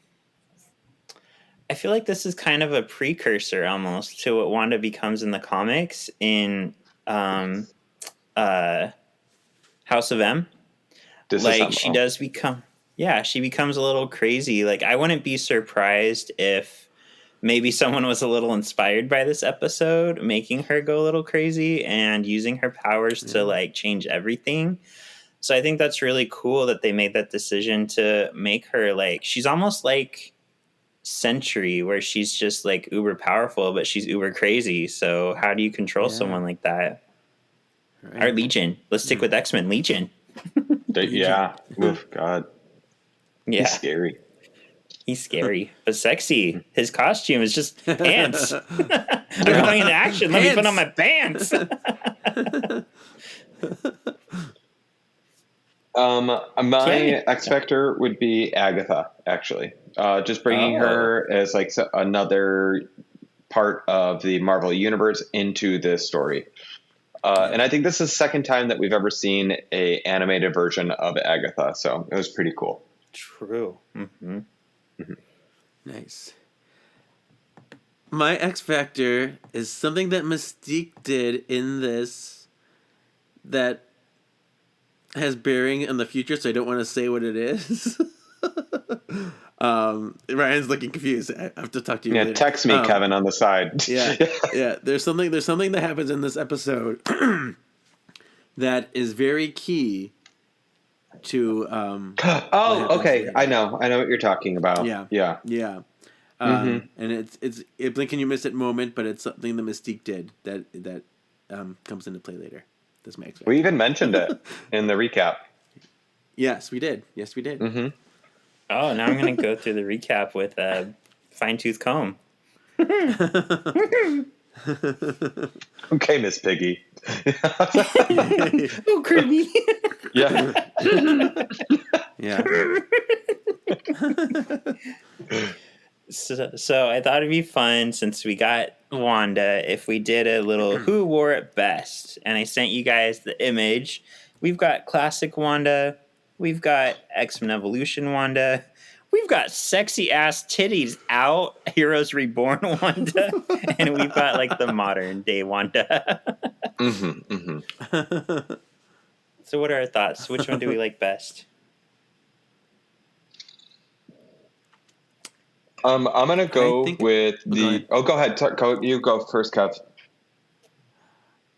this is kind of a precursor almost to what Wanda becomes in the comics in House of M. Like she does become, she becomes a little crazy. Like I wouldn't be surprised if maybe someone was a little inspired by this episode, making her go a little crazy and using her powers to like change everything. So I think that's really cool that they made that decision to make her like, she's almost like Sentry, where she's just like uber powerful, but she's uber crazy. So how do you control someone like that? Right. Or Legion. Let's stick with X-Men. Legion. Yeah. Oof, God. Yeah. He's scary. He's scary, but sexy. His costume is just pants. I'm going into action. Let me put on my pants. My X Factor would be Agatha, actually. Just bringing her as like another part of the Marvel Universe into this story. And I think this is the second time that we've ever seen a animated version of Agatha, so it was pretty cool. True. Mm-hmm. Nice. My X Factor is something that Mystique did in this that has bearing in the future, so I don't want to say what it is. Ryan's looking confused. I have to talk to you. Yeah, later. text me, Kevin, on the side. Yeah. There's something that happens in this episode that is very key to. Okay. I know what you're talking about. Yeah. And it's a blink and you miss it moment, but it's something the Mystique did that comes into play later. That's my X Factor. We even mentioned it in the recap. Yes, we did. Mm-hmm. Oh, now I'm going to go through the recap with a fine-tooth comb. Okay, Miss Piggy. Oh, Kirby. Yeah. Yeah. So I thought it'd be fun, since we got Wanda, if we did a little who wore it best. And I sent you guys the image. We've got classic Wanda. We've got X-Men Evolution Wanda. We've got sexy ass titties out, Heroes Reborn Wanda. And we've got like the modern day Wanda. So what are our thoughts? Which one do we like best? I'm gonna go with the. Go ahead. You go first, Kev.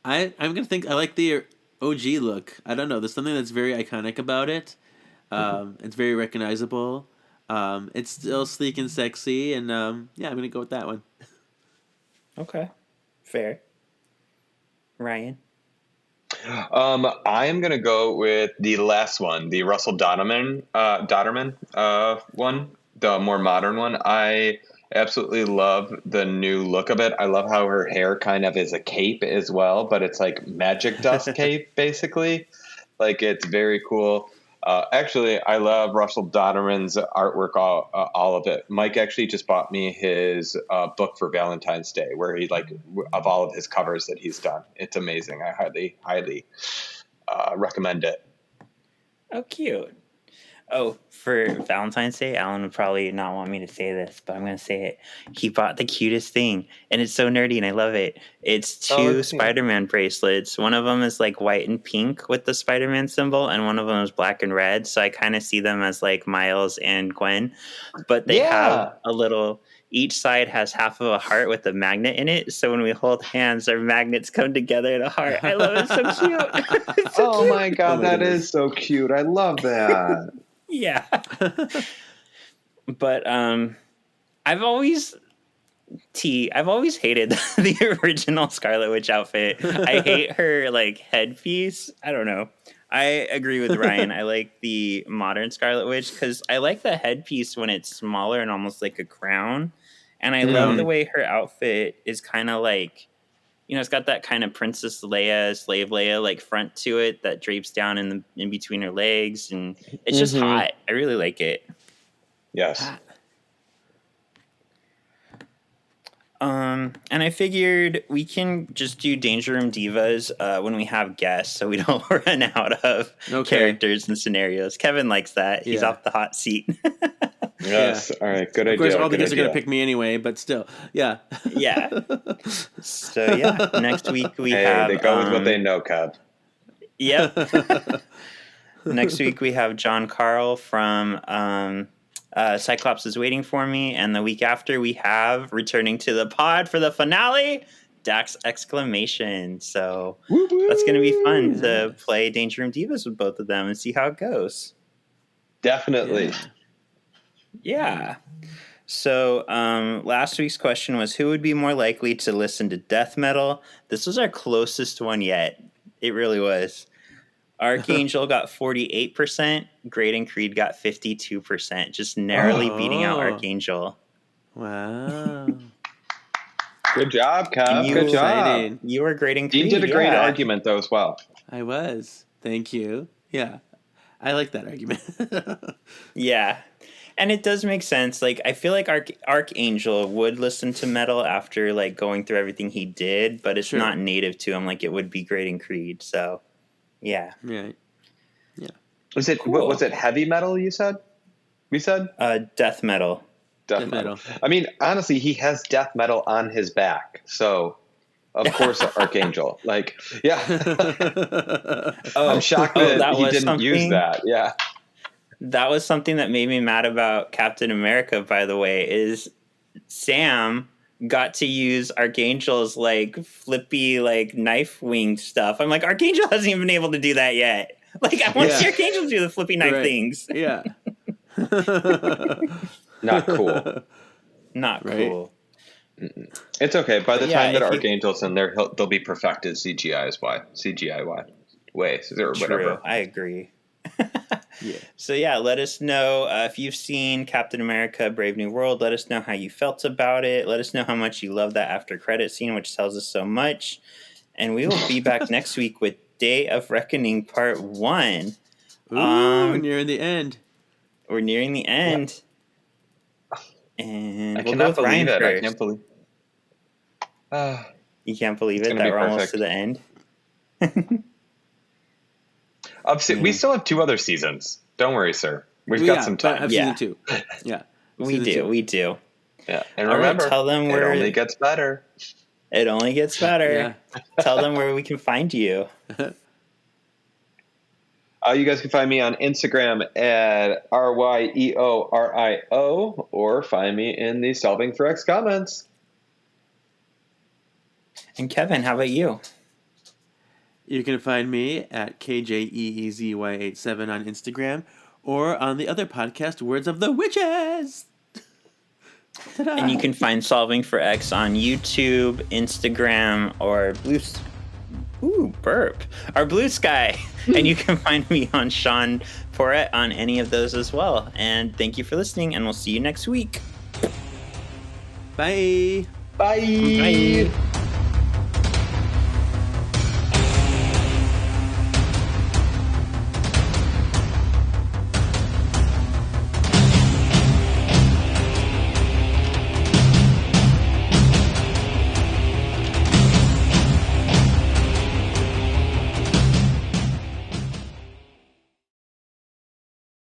I'm gonna think. I like the OG look. I don't know. There's something that's very iconic about it. It's very recognizable. It's still sleek and sexy, and I'm gonna go with that one. Okay, fair. Ryan. I am gonna go with the last one, the Russell Dodderman one. The more modern one. I absolutely love the new look of it. I love how her hair kind of is a cape as well, but it's like magic dust cape, basically. Like, it's very cool. Actually, I love Russell Dodderman's artwork, all of it. Mike actually just bought me his book for Valentine's Day, where he of all of his covers that he's done. It's amazing. I highly recommend it. Oh, cute. Oh, for Valentine's Day, Alan would probably not want me to say this, but I'm going to say it. He bought the cutest thing, and it's so nerdy, and I love it. It's two Spider-Man bracelets. One of them is like white and pink with the Spider-Man symbol, and one of them is black and red. So I kind of see them as like Miles and Gwen, but they have a little. Each side has half of a heart with a magnet in it. So when we hold hands, our magnets come together in a heart. I love it. So cute. It's so cute. My God, that is so cute. I love that. Yeah. But I've always hated the original Scarlet Witch outfit. I hate her like headpiece. I don't know. I agree with Ryan. I like the modern Scarlet Witch because I like the headpiece when it's smaller and almost like a crown. And I love the way her outfit is kind of like, it's got that kind of Princess Leia, Slave Leia, like front to it that drapes down in between her legs, and it's just hot. I really like it. Yes. And I figured we can just do Danger Room Divas when we have guests, so we don't run out of characters and scenarios. Kevin likes that. He's off the hot seat. Yes. All right. Good idea. Of course, all the guests are idea. going to pick me anyway, but still, yeah. Yeah. So yeah, next week we have. They go with what they know, Kev. Yep. Next week we have John Carl from Cyclops is Waiting for Me, and the week after we have returning to the pod for the finale, Dax exclamation. So that's going to be fun to play Danger Room Divas with both of them and see how it goes. Definitely. Yeah. So last week's question was, who would be more likely to listen to death metal? This was our closest one yet. It really was. Archangel got 48%. Great and Creed got 52%, just narrowly beating out Archangel. Wow. Good job, Kev. Good job. You were Great and Creed. Dean did a great argument, though, as well. I was. Thank you. Yeah. I like that argument. Yeah. And it does make sense. Like, I feel like Archangel would listen to metal after, like, going through everything he did, but it's not native to him like it would be Great and Creed, so... Yeah. Right. Yeah. Was it heavy metal you said? We said? Death metal. Death metal. I mean, honestly, he has death metal on his back. So, of course, Archangel. Like, yeah. I'm shocked that he didn't use that. Yeah. That was something that made me mad about Captain America, by the way, is Sam got to use Archangel's like flippy like knife wing stuff. I'm like, Archangel hasn't even been able to do that yet. Like, I want to see Archangel do the flippy knife things. Yeah. Not cool. Not cool. It's okay. By the time that Archangel's in there, they'll be perfected CGI ways or whatever. I agree. So yeah, let us know if you've seen Captain America Brave New World. Let us know how you felt about it. Let us know how much you love that after credit scene, which tells us so much. And we will be back next week with Day of Reckoning Part 1. Ooh, nearing the end. We're nearing the end. Yep. And I cannot believe it. First. I can't believe You can't believe it that we're almost to the end? We still have 2 other seasons. Don't worry, sir. We've got some time. Season 2. Yeah. We do. Yeah. And remember, tell them it only gets better. It only gets better. Yeah. Tell them where we can find you. You guys can find me on Instagram at RYEORIO or find me in the Solving for X comments. And Kevin, how about you? You can find me at KJEEZY87 on Instagram or on the other podcast, Words of the Witches. Ta-da. And you can find Solving for X on YouTube, Instagram, or Blue Sky. And you can find me on Sean Porrett on any of those as well. And thank you for listening, and we'll see you next week. Bye. Bye. Bye.